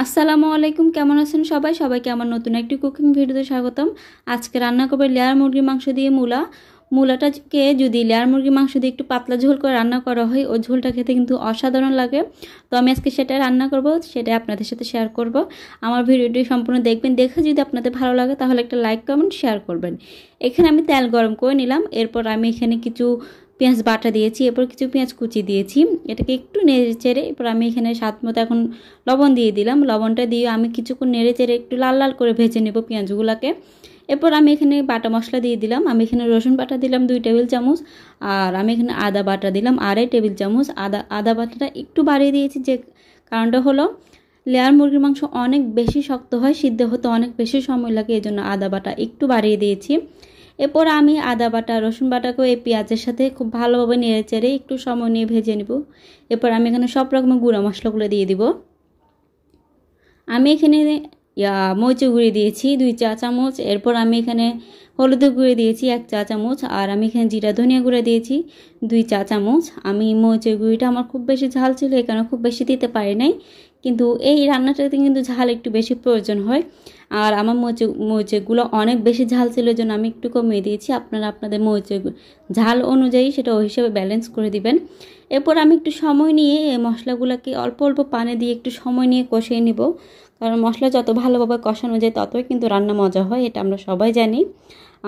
আসসালামু আলাইকুম, কেমন আছেন সবাই? সবাইকে আমার নতুন একটি কুকিং ভিডিওতে স্বাগতম। আজকে রান্না করব লেয়ার মুরগির মাংস দিয়ে মূলাটাকে যদি লেয়ার মুরগির মাংস দিয়ে একটু পাতলা ঝোল করে রান্না করা হয়, ওই ঝোলটা খেতে কিন্তু অসাধারণ লাগে। তো আমি আজকে সেটা রান্না করব, সেটা আপনাদের সাথে শেয়ার করব। আমার ভিডিওটি সম্পূর্ণ দেখবেন, দেখে যদি আপনাদের ভালো লাগে তাহলে একটা লাইক কমেন্ট শেয়ার করবেন। এখানে আমি তেল গরম করে নিলাম, এরপর আমি এখানে কিছু পেঁয়াজ বাটা দিয়েছি, এরপর কিছু পেঁয়াজ কুচি দিয়েছি, এটাকে একটু নেড়ে চেড়ে এরপর আমি এখানে স্বাদ মতো এখন লবণ দিয়ে দিলাম। লবণটা দিয়ে আমি কিছুক্ষণ নেড়ে চেড়ে একটু লাল লাল করে ভেজে নেব পেঁয়াজগুলোকে। এরপর আমি এখানে বাটা মশলা দিয়ে দিলাম। আমি এখানে রসুন বাটা দিলাম 2 টেবিল চামচ, আর আমি এখানে আদা বাটা দিলাম 2.5 টেবিল চামচ। আদা বাটাটা একটু বাড়িয়ে দিয়েছি, যে কারণটা হলো লেয়ার মুরগির মাংস অনেক বেশি শক্ত হয়, সিদ্ধ হতে অনেক বেশি সময় লাগে, এই জন্য আদা বাটা একটু বাড়িয়ে দিয়েছি। এরপর আমি আদা বাটা রসুন বাটাকে এই পেঁয়াজের সাথে খুব ভালোভাবে নেড়ে চেড়ে একটু সময় নিয়ে ভেজে নেব। এরপর আমি এখানে সব রকমের গুঁড়া মশলাগুলো দিয়ে দিব। আমি এখানে মরিচের গুঁড়ি দিয়েছি 2 চা চামচ, এরপর আমি এখানে হলুদের গুঁড়ি দিয়েছি 1 চা চামচ, আর আমি এখানে জিরা ধনিয়া গুঁড়া দিয়েছি 2 চা চামচ। আমি মরিচের গুঁড়িটা আমার খুব বেশি ঝাল ছিল, এই কারণে খুব বেশি দিতে পারি নাই, কিন্তু এই রান্নাটাতে কিন্তু ঝাল একটু বেশি প্রয়োজন হয়। আর আমার মরিচেরগুলো অনেক বেশি ঝাল ছিল, জন্য আমি একটু কমিয়ে দিয়েছি। আপনারা আপনাদের মরিচের ঝাল অনুযায়ী সেটা ওই হিসেবে ব্যালেন্স করে দিবেন। এরপর আমি একটু সময় নিয়ে এই মশলাগুলোকে অল্প অল্প পানি দিয়ে একটু সময় নিয়ে কষিয়ে নিব, কারণ মশলা যত ভালোভাবে কষানো যায় ততই কিন্তু রান্না মজা হয়, এটা আমরা সবাই জানি।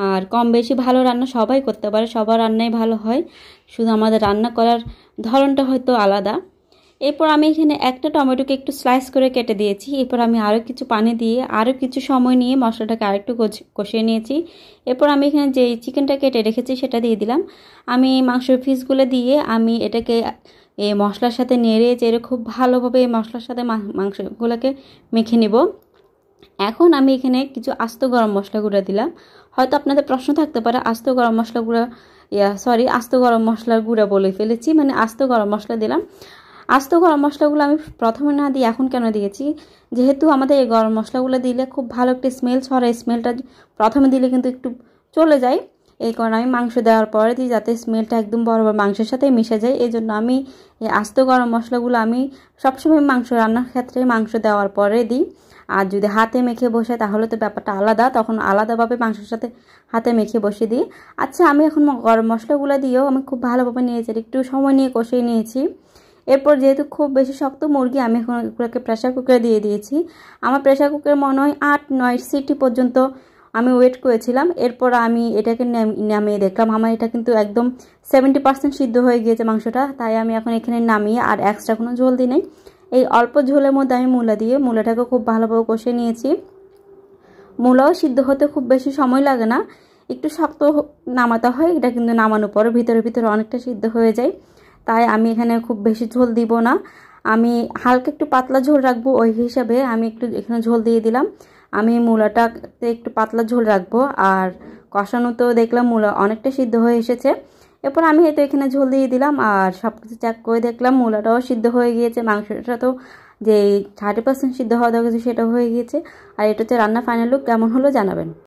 আর কম বেশি ভালো রান্না সবাই করতে পারে, সবার রান্নাই ভালো হয়, শুধু আমাদের রান্না করার ধরনটা হয়তো আলাদা। এরপর আমি এখানে একটা টমেটোকে একটু স্লাইস করে কেটে দিয়েছি। এরপর আমি আরও কিছু পানি দিয়ে আরও কিছু সময় নিয়ে মশলাটাকে আরেকটু কষিয়ে নিয়েছি। এরপর আমি এখানে যে চিকেনটা কেটে রেখেছি সেটা দিয়ে দিলাম। আমি মাংসের পিসগুলো দিয়ে আমি এটাকে এই মশলার সাথে নেড়ে চেড়ে খুব ভালোভাবে এই মশলার সাথে মাংসগুলোকে মেখে নেব। এখন আমি এখানে কিছু আস্ত গরম মশলা গুঁড়া দিলাম। হয়তো আপনাদের প্রশ্ন থাকতে পারে আস্ত গরম মশলা গুঁড়া আস্ত গরম মশলার গুঁড়া বলে ফেলেছি, মানে আস্ত গরম মশলা দিলাম। আস্ত গরম মশলাগুলো আমি প্রথমে না দিয়ে এখন কেন দিয়েছি, যেহেতু আমাদের এই গরম মশলাগুলো দিলে খুব ভালো একটা স্মেল ছড়ায়, স্মেলটা প্রথমে দিলে কিন্তু একটু চলে যায়, এই কারণে আমি মাংস দেওয়ার পরে দিই, যাতে স্মেলটা একদম বরাবর মাংসের সাথে মিশে যায়। এই জন্য আমি এই আস্ত গরম মশলাগুলো আমি সবসময় মাংস রান্নার ক্ষেত্রে মাংস দেওয়ার পরে দিই। আর যদি হাতে মেখে বসে তাহলে তো ব্যাপারটা আলাদা, তখন আলাদাভাবে মাংসের সাথে হাতে মেখে বসে দিই। আচ্ছা, আমি এখন গরম মশলাগুলো দিয়েও আমি খুব ভালোভাবে নিয়েছি, একটু সময় নিয়ে কষিয়ে নিয়েছি। এরপর যেহেতু খুব বেশি শক্ত মুরগি, আমি এখন এগুলোকে প্রেশার কুকারে দিয়ে দিয়েছি। আমার প্রেশার কুকারে মনে হয় 8-9 সিটি পর্যন্ত আমি ওয়েট করেছিলাম। এরপর আমি এটাকে নামিয়ে দেখলাম আমার এটা কিন্তু একদম 70% সিদ্ধ হয়ে গিয়েছে মাংসটা, তাই আমি এখন এখানে নামিয়ে আর এক্সট্রা কোনো ঝোল দিই নাই। এই অল্প ঝোলের মধ্যে আমি মূলাটাকে খুব ভালোভাবে কষে নিয়েছি। মূলাও সিদ্ধ হতে খুব বেশি সময় লাগে না, একটু শক্ত নামাতে হয়, এটা কিন্তু নামানোর পরে ভিতরে ভিতরে অনেকটা সিদ্ধ হয়ে যায়, তাই আমি এখানে খুব বেশি ঝোল দিব না, আমি হালকা একটু পাতলা ঝোল রাখবো, ওই হিসাবে আমি একটু এখানে ঝোল দিয়ে দিলাম। আমি মূলাটাতে একটু পাতলা ঝোল রাখবো, আর কষানো তো দেখলাম মূলা অনেকটা সিদ্ধ হয়ে এসেছে। এরপর আমি তো এখানে ঝোল দিয়ে দিলাম, আর সব কিছু চেক করে দেখলাম মূলাটাও সিদ্ধ হয়ে গিয়েছে, মাংসটা তো যে 30% সিদ্ধ হওয়া দরকার সেটাও হয়ে গিয়েছে। আর এটা হচ্ছে রান্না ফাইনাল লুক, কেমন হলো জানাবেন।